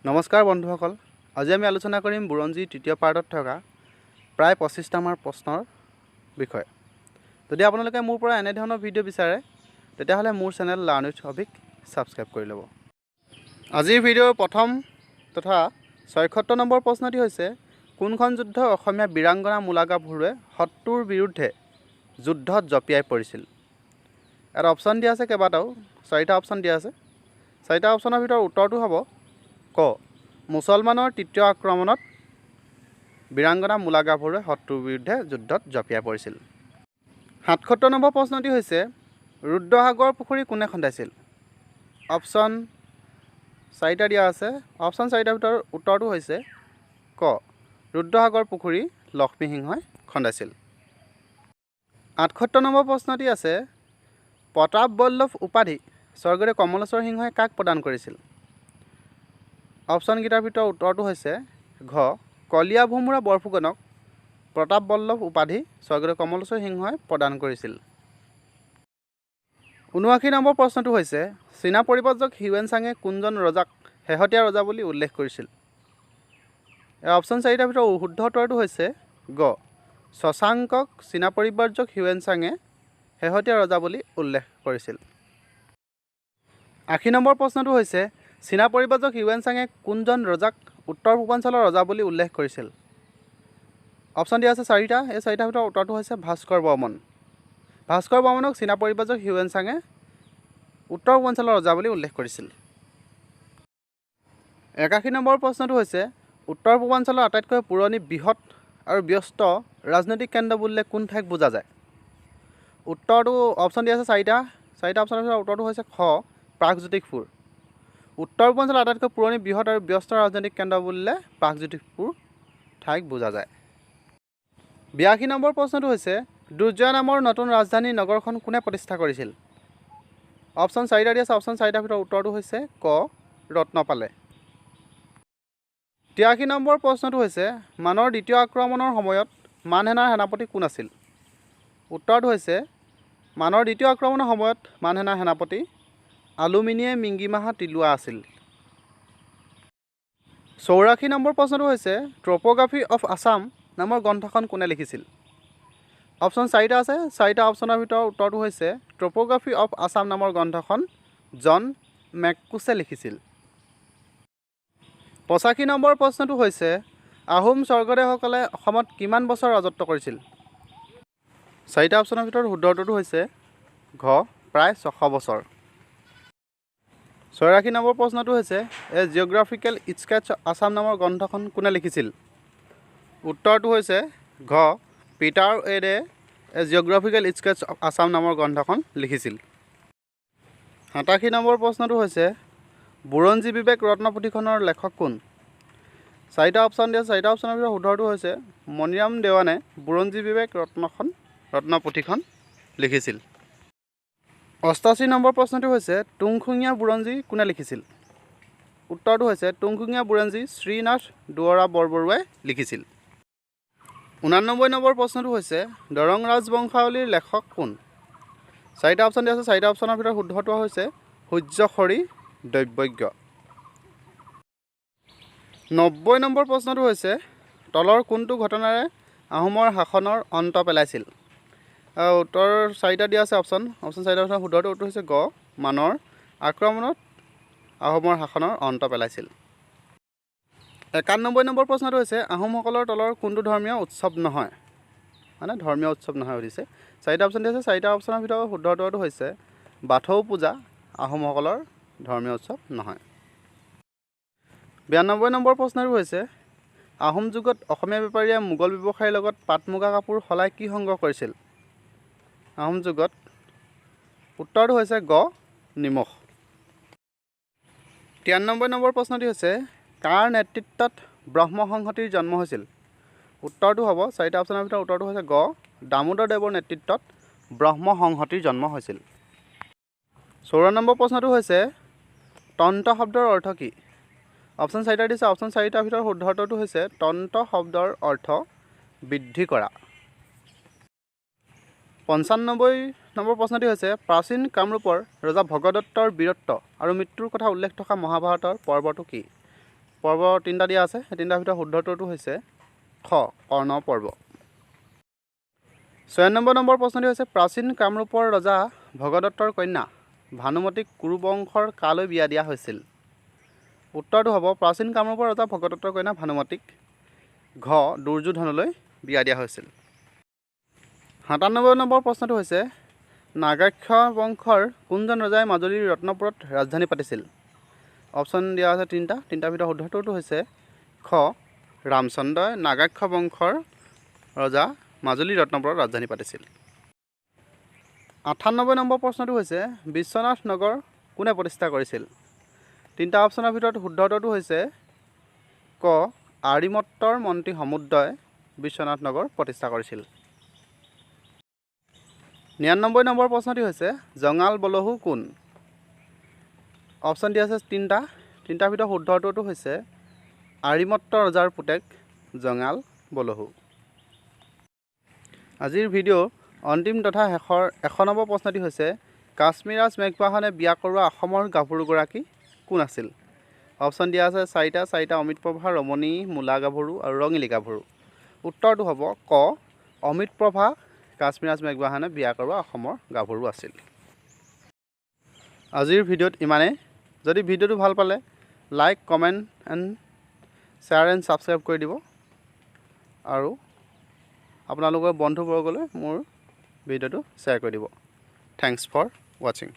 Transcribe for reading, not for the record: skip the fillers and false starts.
নমস্কাৰ বন্ধুসকল, আজি আমি আলোচনা কৰিম বুৰঞ্জী তৃতীয় পাৰ্টত থকা প্ৰায় 25টামান প্ৰশ্নৰ বিষয়ে। যদি আপোনালোকে মোৰ পৰা এনে ধৰণৰ ভিডিঅ' বিচাৰে তেতিয়াহ'লে মোৰ channel learn with Abhik subscribe কৰি ল'ব। আজিৰ ভিডিঅ'ৰ প্ৰথম তথা 76 নম্বৰ প্ৰশ্নটি হৈছে, কোনখন যুদ্ধ অসমীয়া বীৰাংগনা মূলাগা বৰুৱাই শত্ৰুৰ বিৰুদ্ধে যুদ্ধত জঁপিয়াই পৰিছিল? এটা অপশ্যন দিয়া আছে, কেইবাটাও 4টা অপশ্যন দিয়া আছে। 4টা অপশ্যনৰ ভিতৰত উত্তৰটো হ'ব ক, মুছলমানৰ তৃতীয় আক্ৰমণত বীৰাংগনা মূলাগা বৰুৱাই শত্ৰুৰ বিৰুদ্ধে যুদ্ধত জঁপিয়াই পৰিছিল। 77 নম্বৰ প্ৰশ্নটি হৈছে, ৰুদ্ৰসাগৰ পুখুৰী কোনে খন্দাইছিল? অপশ্যন 4টা দিয়া আছে। অপশ্যন 4টাৰ ভিতৰত উত্তৰটো হৈছে ক, ৰুদ্ৰসাগৰ পুখুৰী লক্ষ্মীসিংহই খন্দাইছিল। 78 নম্বৰ প্ৰশ্নটি আছে, প্ৰতাপ বল্লভ উপাধি স্বৰ্গদেউ কমলেশ্বৰ সিংহই কাক প্ৰদান কৰিছিল? অপশ্যনকেইটাৰ ভিতৰত উত্তৰটো হৈছে ঘ, কলীয়া ভোমোৰা বৰফুকনক প্ৰতাপ বল্লভ উপাধি স্বৰ্গদেউ কমলেশ্বৰ সিংহই প্ৰদান কৰিছিল। 79 নম্বৰ প্ৰশ্নটো হৈছে, চীনা পৰিব্ৰাজক হিউৱেন চাঙে কোনজন ৰজাক শেহতীয়া ৰজা বুলি উল্লেখ কৰিছিল? অপশ্যন 4টাৰ ভিতৰত শুদ্ধ উত্তৰটো হৈছে গ, শশাংকক চীনা পৰিব্ৰাজক হিউৱেন চাঙে শেহতীয়া ৰজা বুলি উল্লেখ কৰিছিল। 80 নম্বৰ প্ৰশ্নটো হৈছে, চীনা পৰিব্ৰাজক হিউৱেন চাঙে কোনজন ৰজাক উত্তৰ পূৰ্বাঞ্চলৰ ৰজা বুলি উল্লেখ কৰিছিল? অপশ্যন দিয়া আছে 4টা। এই 4টাৰ ভিতৰত উত্তৰটো হৈছে ভাস্কৰ বৰ্মন। ভাস্কৰ বৰ্মনক চীনা পৰিব্ৰাজক হিউৱেন চাঙে উত্তৰ পূৰ্বাঞ্চলৰ ৰজা বুলি উল্লেখ কৰিছিল। 81 নম্বৰ প্ৰশ্নটো হৈছে, উত্তৰ পূৰ্বাঞ্চলৰ আটাইতকৈ পুৰণি বৃহৎ আৰু ব্যস্ত ৰাজনৈতিক কেন্দ্ৰ বুলিলে কোন ঠাইক বুজা যায়? উত্তৰটো অপশ্যন দিয়া আছে 4টা। 4টা অপশ্যনৰ ভিতৰত উত্তৰটো হৈছে খ, প্ৰাগজ্যোতিষপুৰ। উত্তৰ পূৰ্বাঞ্চলৰ আটাইতকৈ পুৰণি বৃহৎ আৰু ব্যস্ত ৰাজনৈতিক কেন্দ্ৰ বুলিলে প্ৰাগজ্যোতিষপুৰ ঠাইক বুজা যায়। 82 নম্বৰ প্ৰশ্নটো হৈছে, দুৰ্জয় নামৰ নতুন ৰাজধানী নগৰখন কোনে প্ৰতিষ্ঠা কৰিছিল? অপশ্যন 4টা দিয়া আছে। অপশ্যন 4টাৰ ভিতৰত উত্তৰটো হৈছে ক, ৰত্নপালে। 83 নম্বৰ প্ৰশ্নটো হৈছে, মানৰ দ্বিতীয় আক্ৰমণৰ সময়ত মানসেনাৰ সেনাপতি কোন আছিল? উত্তৰটো হৈছে, মানৰ দ্বিতীয় আক্ৰমণৰ সময়ত মানসেনাৰ সেনাপতি আলুমিনিয়ে মিংগিমাহা তিলুৱা আছিল। 84 নম্বৰ প্ৰশ্নটো হৈছে, ট্ৰপ'গ্ৰাফী অফ আছাম নামৰ গ্ৰন্থখন কোনে লিখিছিল? অপশ্যন 4টা আছে। 4টা অপশ্যনৰ ভিতৰত উত্তৰটো হৈছে ট্ৰপ'গ্ৰাফী অফ আছাম নামৰ গ্ৰন্থখন জন মেককুছে লিখিছিল। 85 নম্বৰ প্ৰশ্নটো হৈছে, আহোম স্বৰ্গদেউসকলে অসমত কিমান বছৰ ৰাজত্ব কৰিছিল? 4টা অপশ্যনৰ ভিতৰত শুদ্ধ উত্তৰটো হৈছে ঘ, প্ৰায় 600 বছৰ। 84 নম্বৰ প্ৰশ্নটো হৈছে, এ জিঅ'গ্ৰাফিকেল স্কেটছ আছাম নামৰ গ্ৰন্থখন কোনে লিখিছিল? উত্তৰটো হৈছে ঘ, পিটাৰ ৱেডে এ জিঅ'গ্ৰাফিকেল স্কেটছ আছাম নামৰ গ্ৰন্থখন লিখিছিল। 87 নম্বৰ প্ৰশ্নটো হৈছে, বুৰঞ্জী বিবেক ৰত্ন পুথিখনৰ লেখক কোন? 4টা অপশ্যন দিয়া। 4টা অপশ্যনৰ ভিতৰত শুদ্ধটো হৈছে মণিৰাম দেৱানে বুৰঞ্জী বিবেক ৰত্ন পুথিখন লিখিছিল। 88 নম্বৰ প্ৰশ্নটো হৈছে, তুংখুঙীয়া বুৰঞ্জী কোনে লিখিছিল? উত্তৰটো হৈছে তুংখুঙীয়া বুৰঞ্জী শ্ৰীনাথ দুৱৰা বৰবৰুৱাই লিখিছিল। 89 নম্বৰ প্ৰশ্নটো হৈছে, দৰং ৰাজবংশাৱলীৰ লেখক কোন? 4টা অপশ্যন দিয়া আছে। 4টা অপশ্যনৰ ভিতৰত শুদ্ধটো হৈছে সূৰ্য্যশৰী দৈৱজ্ঞ। 90 নম্বৰ প্ৰশ্নটো হৈছে, তলৰ কোনটো ঘটনাৰে আহোমৰ শাসনৰ অন্ত পেলাইছিল? উত্তৰ 4টা দিয়া আছে। অপশ্যন 4টাৰ ভিতৰত শুদ্ধটো উত্তৰ হৈছে গ, মানৰ আক্ৰমণত আহোমৰ শাসনৰ অন্ত পেলাইছিল। 91 নম্বৰ প্ৰশ্নটো হৈছে, আহোমসকলৰ তলৰ কোনটো ধৰ্মীয় উৎসৱ নহয়? মানে ধৰ্মীয় উৎসৱ নহয় সুধিছে। 4টা অপশ্যন দিয়া আছে। 4টা অপশ্যনৰ ভিতৰত শুদ্ধ উত্তৰটো হৈছে বাথৌ পূজা আহোমসকলৰ ধৰ্মীয় উৎসৱ নহয়। 92 নম্বৰ প্ৰশ্নটো হৈছে, আহোম যুগত অসমীয়া বেপাৰীয়ে মোগল ব্যৱসায়ীৰ লগত পাট মুগা কাপোৰ সলাই কি সংগ্ৰহ কৰিছিল? আহোম যুগত উত্তৰটো হৈছে গ, নিমখ। 93 নম্বৰ প্ৰশ্নটি হৈছে, কাৰ নেতৃত্বত ব্ৰহ্ম সংহতিৰ জন্ম হৈছিল? উত্তৰটো হ'ব 4টা অপশ্যনৰ ভিতৰত উত্তৰটো হৈছে গ, দামোদৰ দেৱৰ নেতৃত্বত ব্ৰহ্ম সংহতিৰ জন্ম হৈছিল। 54 নম্বৰ প্ৰশ্নটো হৈছে, তন্ত্ৰ শব্দৰ অৰ্থ কি? অপশ্যন 4টা দিছে। অপশ্যন 4টাৰ ভিতৰত শুদ্ধ উত্তৰটো হৈছে তন্ত্ৰ শব্দৰ অৰ্থ বৃদ্ধি কৰা। 95 নম্বৰ প্ৰশ্নটি হৈছে, প্ৰাচীন কামৰূপৰ ৰজা ভগদত্তৰ বীৰত্ব আৰু মৃত্যুৰ কথা উল্লেখ থকা মহাভাৰতৰ পৰ্বটো কি? পৰ্ব 3টা দিয়া আছে সেই 3টাৰ ভিতৰত শুদ্ধ উত্তৰটো হৈছে খ কৰ্ণ পৰ্ব 96 নম্বৰ প্ৰশ্নটি হৈছে প্ৰাচীন কামৰূপৰ ৰজা ভগদত্তৰ কন্যা ভানুমতীক কুৰু বংশৰ কালৈ বিয়া দিয়া হৈছিল উত্তৰটো হ'ব প্ৰাচীন কামৰূপৰ ৰজা ভগদত্তৰ কন্যা ভানুমতীক ঘ দুৰ্যোধনলৈ বিয়া দিয়া হৈছিল 97 নম্বৰ প্ৰশ্নটো হৈছে নাগাক্ষ বংশৰ কোনজন ৰজাই মাজুলীৰ ৰত্নপুৰত ৰাজধানী পাতিছিল অপশ্যন দিয়া আছে 3টাৰ ভিতৰত শুদ্ধ উত্তৰটো হৈছে খ ৰামচন্দ্ৰই নাগাক্ষ বংশৰ ৰজা মাজুলীৰ ৰত্নপুৰত ৰাজধানী পাতিছিল 98 নম্বৰ প্ৰশ্নটো হৈছে বিশ্বনাথ নগৰ কোনে প্ৰতিষ্ঠা কৰিছিল 3টা অপশ্যনৰ ভিতৰত শুদ্ধ উত্তৰটো হৈছে ক আৰিমত্তৰ মন্ত্ৰী সমুদ্ৰই বিশ্বনাথ নগৰ প্ৰতিষ্ঠা কৰিছিল 99 নম্বৰ প্ৰশ্নটি হৈছে জঙাল বলহু কোন অপশ্যন দিয়া আছে 3টাৰ ভিতৰত শুদ্ধ উত্তৰটো হৈছে আৰিমত্ত ৰজাৰ পুতেক জঙাল বলহু আজিৰ ভিডিঅ' অন্তিম তথা শেষৰ 100 নম্বৰ প্ৰশ্নটি হৈছে কাশ্মীৰাজ মেঘবাহনে বিয়া কৰোৱা অসমৰ গাভৰুগৰাকী কোন আছিল অপশ্যন দিয়া আছে 4টা অমিত প্ৰভা ৰমণী মূলা গাভৰু আৰু ৰঙিলী গাভৰু উত্তৰটো হ'ব ক অমিত প্ৰভা কাশ্মীৰাজ মেঘবাহনে বিয়া কৰোৱা অসমৰ গাভৰু আছিল আজিৰ ভিডিঅ'ত ইমানেই যদি ভিডিঅ'টো ভাল পালে like comment and share and subscribe কৰি দিব আৰু আপোনালোকৰ বন্ধুবৰ্গলৈ মোৰ ভিডিঅ'টো শ্বেয়াৰ কৰি দিব থেংকছ ফৰ ৱাচিং